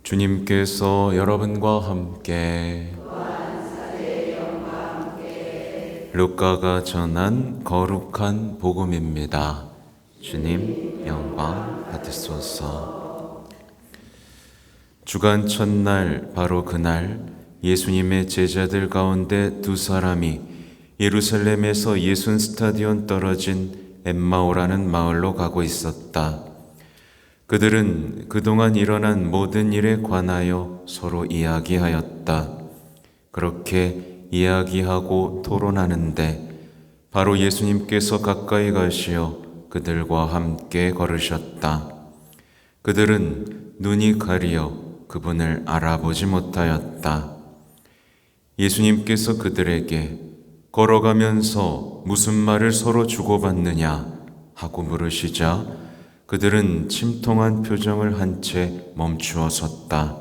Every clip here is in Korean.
주님께서 여러분과 함께 루카가 전한 거룩한 복음입니다. 주님 영광 받으소서. 주간 첫날 바로 그날 예수님의 제자들 가운데 두 사람이 예루살렘에서 예순 스타디온 떨어진 엠마오라는 마을로 가고 있었다. 그들은 그동안 일어난 모든 일에 관하여 서로 이야기하였다. 그렇게 이야기하고 토론하는데 바로 예수님께서 가까이 가시어 그들과 함께 걸으셨다. 그들은 눈이 가리어 그분을 알아보지 못하였다. 예수님께서 그들에게 걸어가면서 무슨 말을 서로 주고받느냐 하고 물으시자 그들은 침통한 표정을 한 채 멈추어 섰다.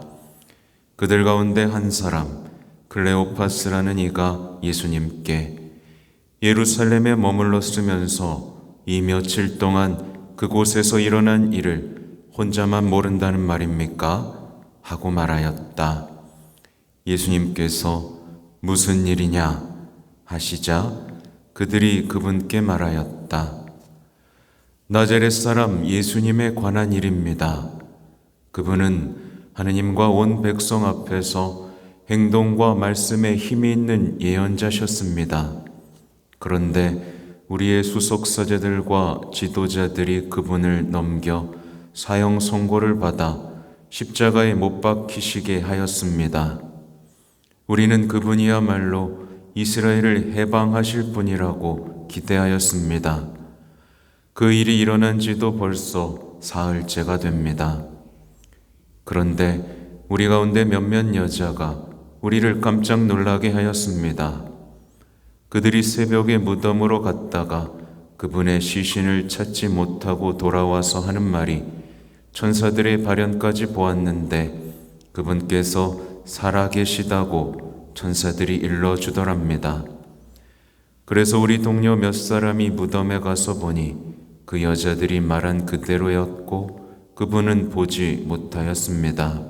그들 가운데 한 사람, 클레오파스라는 이가 예수님께 예루살렘에 머물렀으면서 이 며칠 동안 그곳에서 일어난 일을 혼자만 모른다는 말입니까? 하고 말하였다. 예수님께서 무슨 일이냐 하시자 그들이 그분께 말하였다. 나자렛 사람 예수님에 관한 일입니다. 그분은 하느님과 온 백성 앞에서 행동과 말씀에 힘이 있는 예언자셨습니다. 그런데 우리의 수석사제들과 지도자들이 그분을 넘겨 사형 선고를 받아 십자가에 못 박히시게 하였습니다. 우리는 그분이야말로 이스라엘을 해방하실 분이라고 기대하였습니다. 그 일이 일어난 지도 벌써 사흘째가 됩니다. 그런데 우리 가운데 몇몇 여자가 우리를 깜짝 놀라게 하였습니다. 그들이 새벽에 무덤으로 갔다가 그분의 시신을 찾지 못하고 돌아와서 하는 말이 천사들의 발현까지 보았는데 그분께서 살아계시다고 천사들이 일러주더랍니다. 그래서 우리 동료 몇 사람이 무덤에 가서 보니 그 여자들이 말한 그대로였고 그분은 보지 못하였습니다.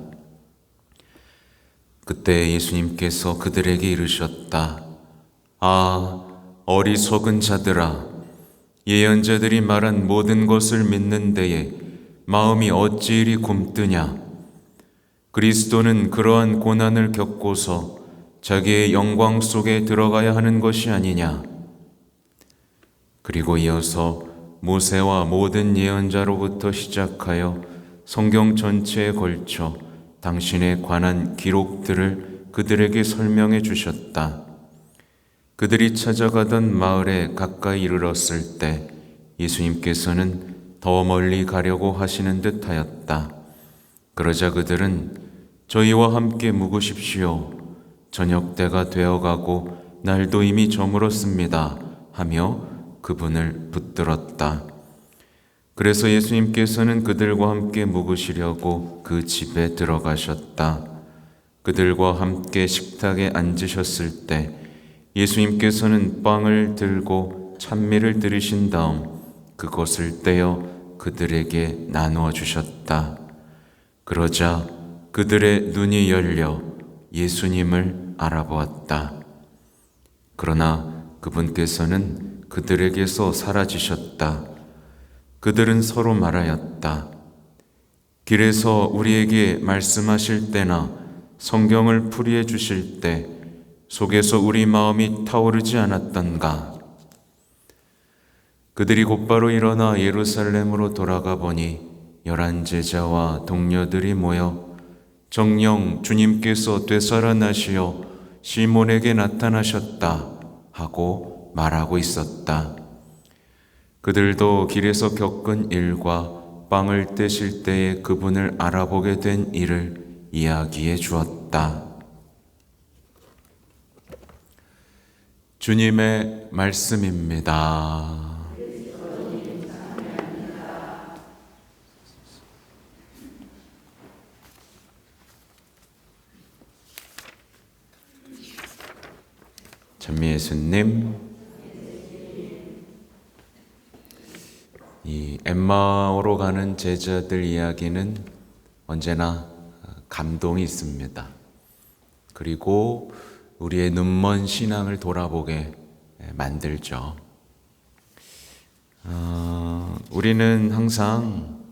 그때 예수님께서 그들에게 이르셨다. 아, 어리석은 자들아, 예언자들이 말한 모든 것을 믿는 데에 마음이 어찌 이리 굼뜨냐? 그리스도는 그러한 고난을 겪고서 자기의 영광 속에 들어가야 하는 것이 아니냐? 그리고 이어서 모세와 모든 예언자로부터 시작하여 성경 전체에 걸쳐 당신에 관한 기록들을 그들에게 설명해 주셨다. 그들이 찾아가던 마을에 가까이 이르렀을 때 예수님께서는 더 멀리 가려고 하시는 듯 하였다. 그러자 그들은 저희와 함께 묵으십시오. 저녁 때가 되어가고 날도 이미 저물었습니다. 하며 그분을 붙들었다. 그래서 예수님께서는 그들과 함께 묵으시려고 그 집에 들어가셨다. 그들과 함께 식탁에 앉으셨을 때 예수님께서는 빵을 들고 찬미를 들으신 다음 그것을 떼어 그들에게 나누어 주셨다. 그러자 그들의 눈이 열려 예수님을 알아보았다. 그러나 그분께서는 그들에게서 사라지셨다. 그들은 서로 말하였다. 길에서 우리에게 말씀하실 때나 성경을 풀이해 주실 때 속에서 우리 마음이 타오르지 않았던가? 그들이 곧바로 일어나 예루살렘으로 돌아가 보니 11 제자와 동료들이 모여 정녕 주님께서 되살아나시어 시몬에게 나타나셨다 하고 말하고 있었다. 그들도 길에서 겪은 일과 빵을 떼실 때에 그분을 알아보게 된 일을 이야기해 주었다. 주님의 말씀입니다. 찬미 예수님, 이 엠마오로 가는 제자들 이야기는 언제나 감동이 있습니다. 그리고 우리의 눈먼 신앙을 돌아보게 만들죠. 우리는 항상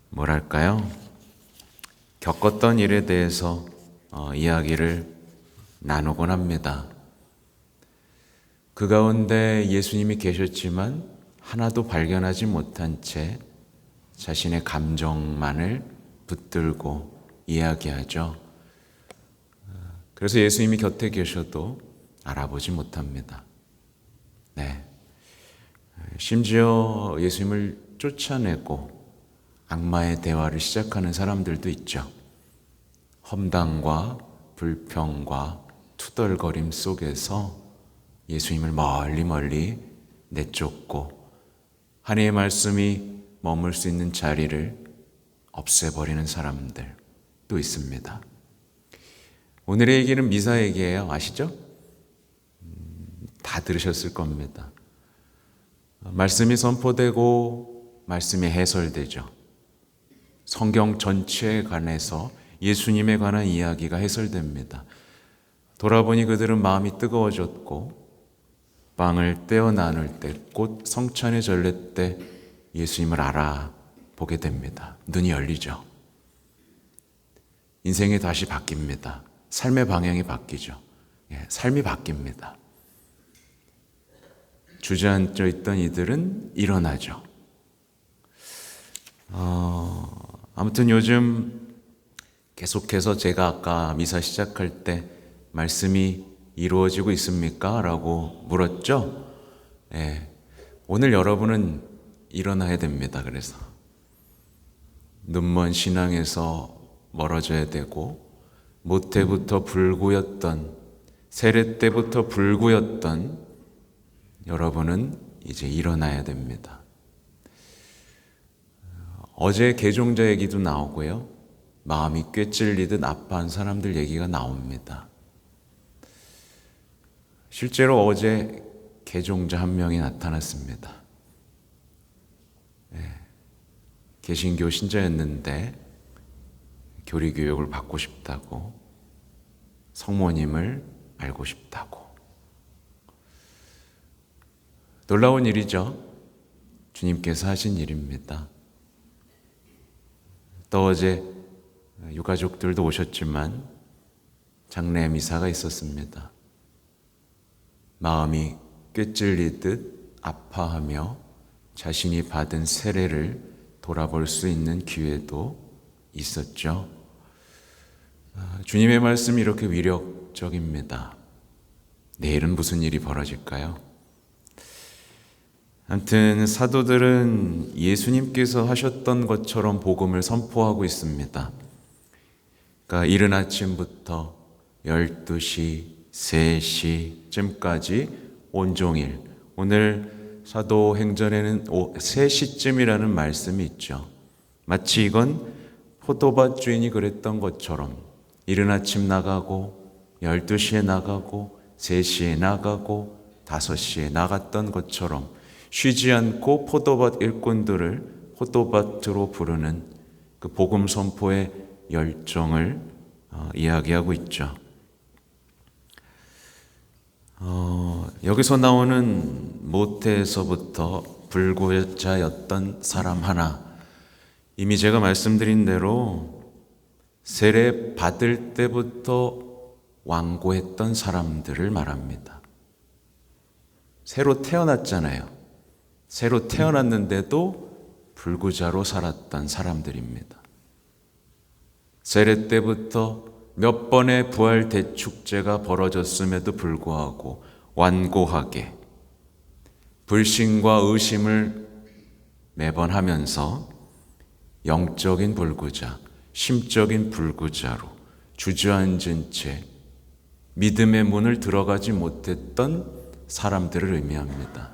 뭐랄까요? 겪었던 일에 대해서 이야기를 나누곤 합니다. 그 가운데 예수님이 계셨지만 하나도 발견하지 못한 채 자신의 감정만을 붙들고 이야기하죠. 그래서 예수님이 곁에 계셔도 알아보지 못합니다. 네. 심지어 예수님을 쫓아내고 악마의 대화를 시작하는 사람들도 있죠. 험담과 불평과 투덜거림 속에서 예수님을 멀리 내쫓고 하나님의 말씀이 머물 수 있는 자리를 없애버리는 사람들도 있습니다. 오늘의 얘기는 미사 얘기예요. 아시죠? 다 들으셨을 겁니다. 말씀이 선포되고 말씀이 해설되죠. 성경 전체에 관해서 예수님에 관한 이야기가 해설됩니다. 돌아보니 그들은 마음이 뜨거워졌고 빵을 떼어 나눌 때, 곧 성찬의 전례 때 예수님을 알아보게 됩니다. 눈이 열리죠. 인생이 다시 바뀝니다. 삶의 방향이 바뀌죠. 삶이 바뀝니다. 주저앉아 있던 이들은 일어나죠. 아무튼 요즘 계속해서 제가 아까 미사 시작할 때 말씀이 이루어지고 있습니까? 라고 물었죠. 오늘 여러분은 일어나야 됩니다. 그래서 눈먼 신앙에서 멀어져야 되고 모태부터 불구였던, 세례 때부터 불구였던 여러분은 이제 일어나야 됩니다. 어제 개종자 얘기도 나오고요. 마음이 꿰찔리듯 아파한 사람들 얘기가 나옵니다. 실제로 어제 개종자 한 명이 나타났습니다. 개신교 신자였는데 교리교육을 받고 싶다고, 성모님을 알고 싶다고. 놀라운 일이죠. 주님께서 하신 일입니다. 또 어제 유가족들도 오셨지만 장례 미사가 있었습니다. 마음이 꿰찔리듯 아파하며 자신이 받은 세례를 돌아볼 수 있는 기회도 있었죠. 주님의 말씀이 이렇게 위력적입니다. 내일은 무슨 일이 벌어질까요? 아무튼 사도들은 예수님께서 하셨던 것처럼 복음을 선포하고 있습니다. 그러니까 이른 아침부터 12시, 3시쯤까지 온종일, 오늘 사도행전에는 3시쯤이라는 말씀이 있죠. 마치 이건 포도밭 주인이 그랬던 것처럼 이른 아침 나가고 12시에 나가고 3시에 나가고 5시에 나갔던 것처럼 쉬지 않고 포도밭 일꾼들을 포도밭으로 부르는 그 복음 선포의 열정을 이야기하고 있죠. 여기서 나오는 모태에서부터 불구자였던 사람 하나, 이미 제가 말씀드린 대로 세례 받을 때부터 완고했던 사람들을 말합니다. 새로 태어났잖아요. 새로 태어났는데도 불구자로 살았던 사람들입니다. 세례 때부터 몇 번의 부활 대축제가 벌어졌음에도 불구하고 완고하게 불신과 의심을 매번 하면서 영적인 불구자, 심적인 불구자로 주저앉은 채 믿음의 문을 들어가지 못했던 사람들을 의미합니다.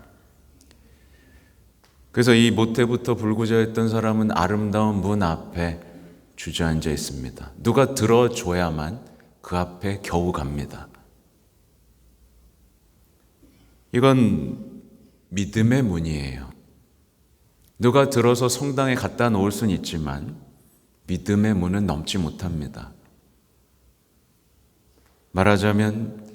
그래서 이 모태부터 불구자였던 사람은 아름다운 문 앞에 주저앉아 있습니다. 누가 들어줘야만 그 앞에 겨우 갑니다. 이건 믿음의 문이에요. 누가 들어서 성당에 갖다 놓을 수는 있지만 믿음의 문은 넘지 못합니다. 말하자면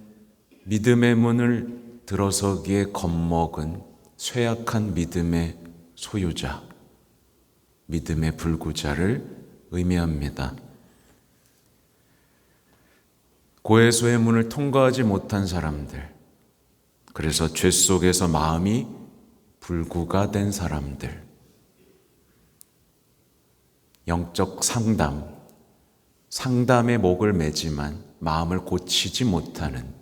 믿음의 문을 들어서기에 겁먹은 쇠약한 믿음의 소유자, 믿음의 불구자를 의미합니다. 고해소의 문을 통과하지 못한 사람들, 그래서 죄 속에서 마음이 불구가 된 사람들, 영적 상담의 목을 매지만 마음을 고치지 못하는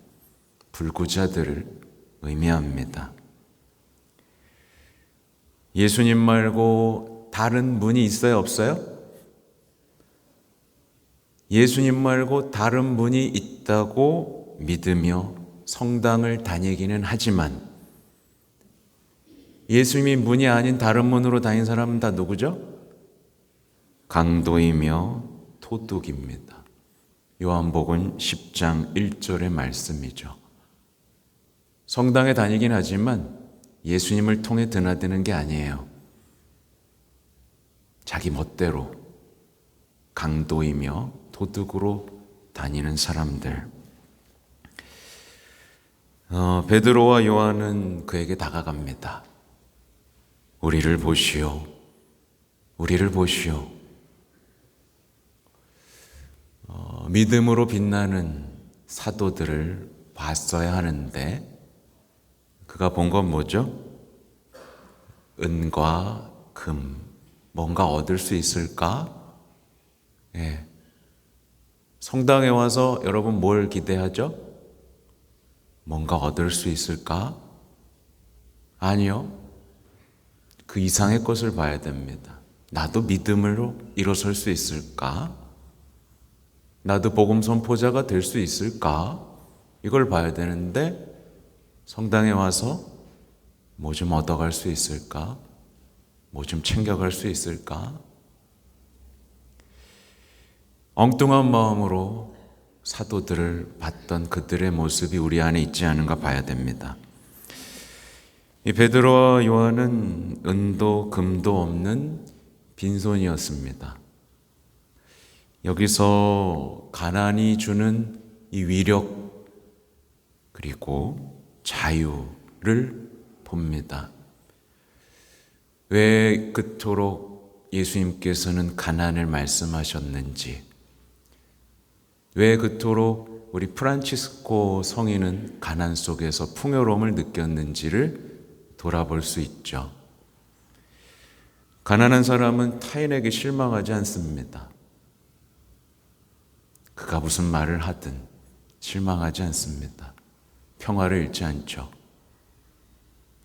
불구자들을 의미합니다. 예수님 말고 다른 분이 있어요, 없어요? 예수님 말고 다른 분이 있다고 믿으며 성당을 다니기는 하지만 예수님이 문이 아닌 다른 문으로 다닌 사람은 다 누구죠? 강도이며 도둑입니다. 요한복음 10장 1절의 말씀이죠. 성당에 다니긴 하지만 예수님을 통해 드나드는 게 아니에요. 자기 멋대로 강도이며 도둑으로 다니는 사람들. 베드로와 요한은 그에게 다가갑니다. 우리를 보시오. 우리를 보시오. 믿음으로 빛나는 사도들을 봤어야 하는데 그가 본 건 뭐죠? 은과 금, 뭔가 얻을 수 있을까? 예. 성당에 와서 여러분 뭘 기대하죠? 뭔가 얻을 수 있을까? 아니요. 그 이상의 것을 봐야 됩니다. 나도 믿음으로 일어설 수 있을까? 나도 복음 선포자가 될 수 있을까? 이걸 봐야 되는데 성당에 와서 뭐 좀 얻어갈 수 있을까? 뭐 좀 챙겨갈 수 있을까? 엉뚱한 마음으로 사도들을 봤던 그들의 모습이 우리 안에 있지 않은가 봐야 됩니다. 이 베드로와 요한은 은도 금도 없는 빈손이었습니다. 여기서 가난이 주는 이 위력 그리고 자유를 봅니다. 왜 그토록 예수님께서는 가난을 말씀하셨는지, 왜 그토록 우리 프란치스코 성인은 가난 속에서 풍요로움을 느꼈는지를 돌아볼 수 있죠. 가난한 사람은 타인에게 실망하지 않습니다. 그가 무슨 말을 하든 실망하지 않습니다. 평화를 잃지 않죠.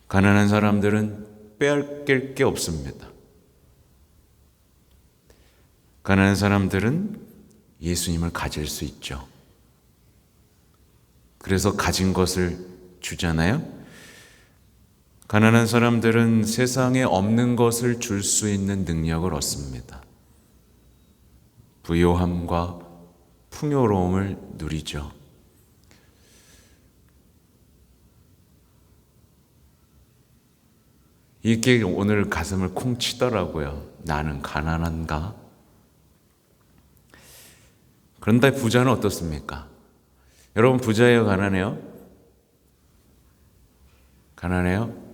가난한 사람들은 빼앗길 게 없습니다. 가난한 사람들은 예수님을 가질 수 있죠. 그래서 가진 것을 주잖아요. 가난한 사람들은 세상에 없는 것을 줄 수 있는 능력을 얻습니다. 부요함과 풍요로움을 누리죠. 이게 오늘 가슴을 콩 치더라고요. 나는 가난한가? 그런데 부자는 어떻습니까? 여러분 부자예요, 가난해요? 가난해요?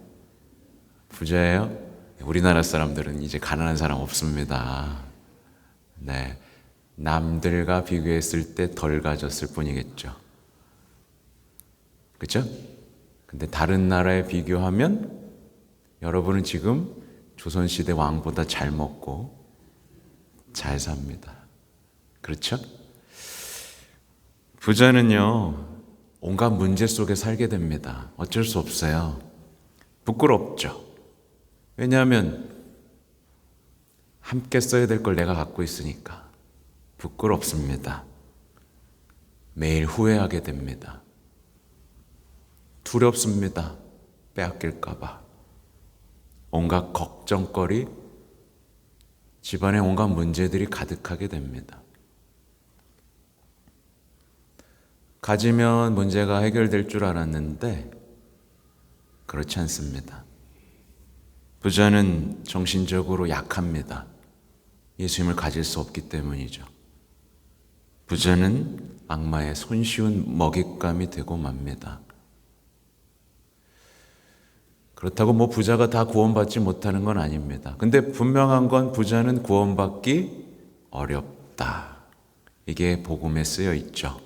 부자예요? 우리나라 사람들은 이제 가난한 사람 없습니다. 네, 남들과 비교했을 때 덜 가졌을 뿐이겠죠. 그렇죠? 근데 다른 나라에 비교하면 여러분은 지금 조선시대 왕보다 잘 먹고 잘 삽니다. 그렇죠? 부자는요, 온갖 문제 속에 살게 됩니다. 어쩔 수 없어요. 부끄럽죠. 왜냐하면 함께 써야 될 걸 내가 갖고 있으니까 부끄럽습니다. 매일 후회하게 됩니다. 두렵습니다. 빼앗길까 봐. 온갖 걱정거리, 집안에 온갖 문제들이 가득하게 됩니다. 가지면 문제가 해결될 줄 알았는데 그렇지 않습니다. 부자는 정신적으로 약합니다. 예수님을 가질 수 없기 때문이죠. 부자는 악마의 손쉬운 먹잇감이 되고 맙니다. 그렇다고 부자가 다 구원받지 못하는 건 아닙니다. 근데 분명한 건 부자는 구원받기 어렵다. 이게 복음에 쓰여 있죠.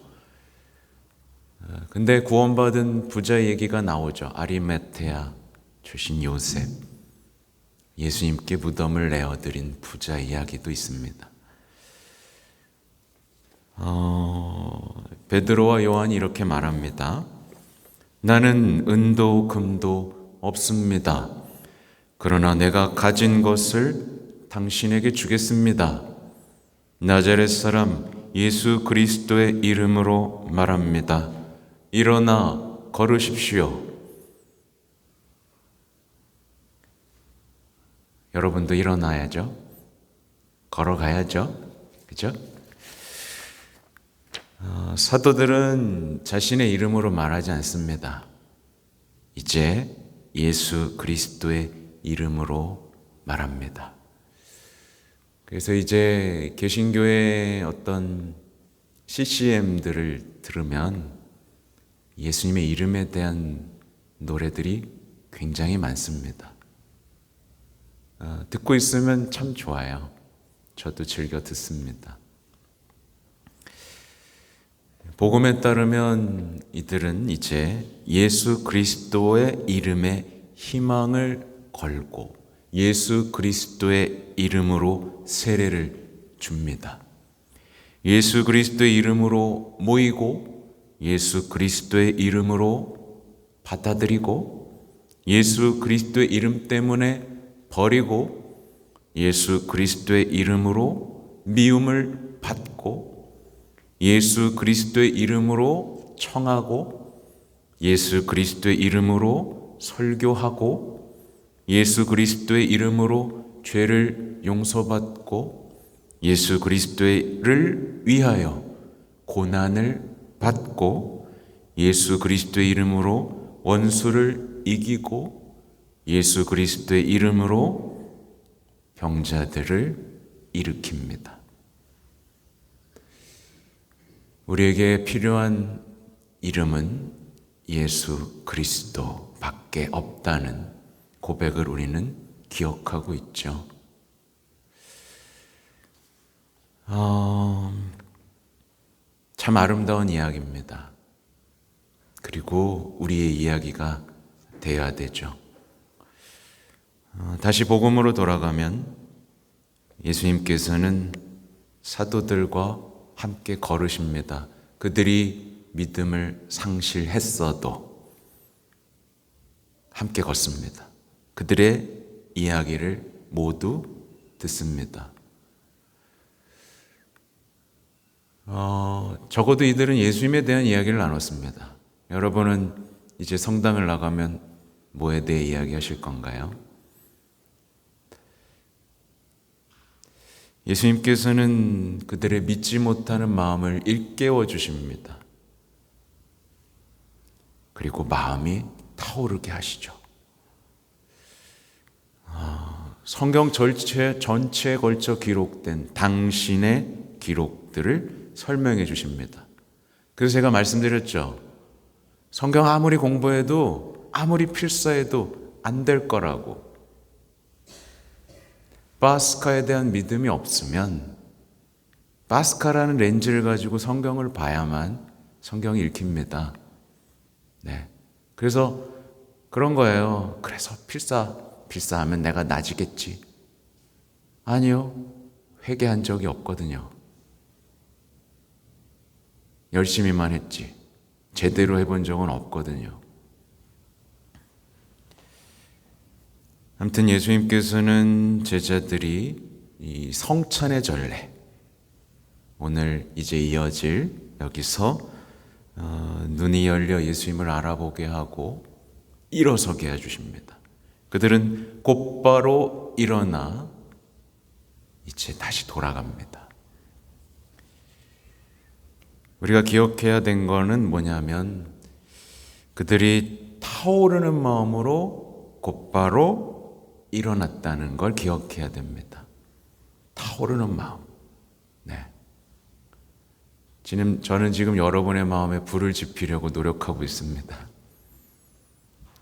근데 구원받은 부자 얘기가 나오죠. 아리마테아 출신 요셉, 예수님께 무덤을 내어드린 부자 이야기도 있습니다. 베드로와 요한이 이렇게 말합니다. 나는 은도 금도 없습니다. 그러나 내가 가진 것을 당신에게 주겠습니다. 나자렛 사람 예수 그리스도의 이름으로 말합니다. 일어나 걸으십시오. 여러분도 일어나야죠. 걸어가야죠. 그죠? 사도들은 자신의 이름으로 말하지 않습니다. 이제 예수 그리스도의 이름으로 말합니다. 그래서 이제 개신교의 어떤 CCM들을 들으면 예수님의 이름에 대한 노래들이 굉장히 많습니다. 듣고 있으면 참 좋아요. 저도 즐겨 듣습니다. 복음에 따르면 이들은 이제 예수 그리스도의 이름에 희망을 걸고 예수 그리스도의 이름으로 세례를 줍니다. 예수 그리스도의 이름으로 모이고 예수 그리스도의 이름으로 받아들이고 예수 그리스도의 이름 때문에 버리고 예수 그리스도의 이름으로 미움을 받고 예수 그리스도의 이름으로 청하고 예수 그리스도의 이름으로 설교하고 예수 그리스도의 이름으로 죄를 용서받고 예수 그리스도를 위하여 고난을 받고 예수 그리스도의 이름으로 원수를 이기고 예수 그리스도의 이름으로 병자들을 일으킵니다. 우리에게 필요한 이름은 예수 그리스도 밖에 없다는 고백을 우리는 기억하고 있죠. 참 아름다운 이야기입니다. 그리고 우리의 이야기가 되어야 되죠. 다시 복음으로 돌아가면 예수님께서는 사도들과 함께 걸으십니다. 그들이 믿음을 상실했어도 함께 걷습니다. 그들의 이야기를 모두 듣습니다. 적어도 이들은 예수님에 대한 이야기를 나눴습니다. 여러분은 이제 성당을 나가면 뭐에 대해 이야기하실 건가요? 예수님께서는 그들의 믿지 못하는 마음을 일깨워 주십니다. 그리고 마음이 타오르게 하시죠. 성경 전체에 걸쳐 기록된 당신의 기록들을 설명해 주십니다. 그래서 제가 말씀드렸죠. 성경 아무리 공부해도 아무리 필사해도 안 될 거라고. 바스카에 대한 믿음이 없으면 바스카라는 렌즈를 가지고 성경을 봐야만 성경이 읽힙니다. 네. 그래서 그런 거예요. 그래서 필사하면 내가 나지겠지. 아니요. 회개한 적이 없거든요. 열심히만 했지. 제대로 해본 적은 없거든요. 아무튼 예수님께서는 제자들이 이 성찬의 전례, 오늘 이제 이어질 여기서 눈이 열려 예수님을 알아보게 하고 일어서게 해주십니다. 그들은 곧바로 일어나 이제 다시 돌아갑니다. 우리가 기억해야 된 거는 뭐냐면 그들이 타오르는 마음으로 곧바로 일어났다는 걸 기억해야 됩니다. 타오르는 마음. 네. 저는 지금 여러분의 마음에 불을 지피려고 노력하고 있습니다.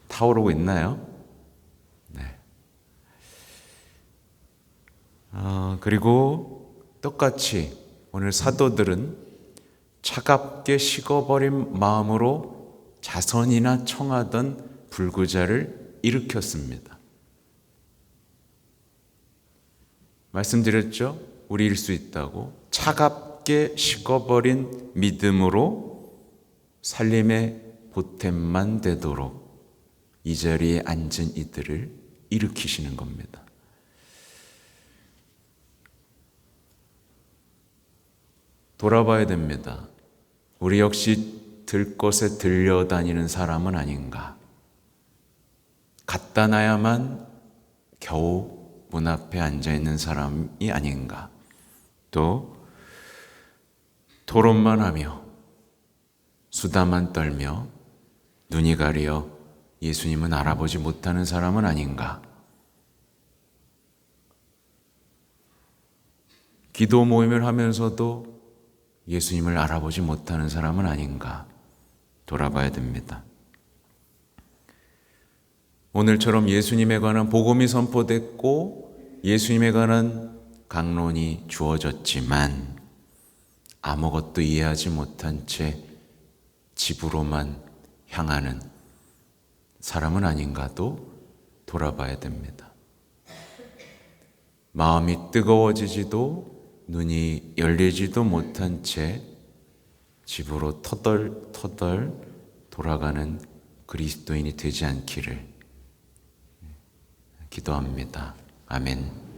타오르고 있나요? 네. 그리고 똑같이 오늘 사도들은 차갑게 식어버린 마음으로 자선이나 청하던 불구자를 일으켰습니다. 말씀드렸죠? 우리일 수 있다고. 차갑게 식어버린 믿음으로 살림의 보탬만 되도록 이 자리에 앉은 이들을 일으키시는 겁니다. 돌아봐야 됩니다. 우리 역시 들것에 들려다니는 사람은 아닌가. 갖다 놔야만 겨우 문 앞에 앉아있는 사람이 아닌가. 또 토론만 하며 수다만 떨며 눈이 가려 예수님은 알아보지 못하는 사람은 아닌가. 기도 모임을 하면서도 예수님을 알아보지 못하는 사람은 아닌가 돌아봐야 됩니다. 오늘처럼 예수님에 관한 복음이 선포됐고 예수님에 관한 강론이 주어졌지만 아무것도 이해하지 못한 채 집으로만 향하는 사람은 아닌가도 돌아봐야 됩니다. 마음이 뜨거워지지도 눈이 열리지도 못한 채 집으로 터덜터덜 돌아가는 그리스도인이 되지 않기를 기도합니다. 아멘.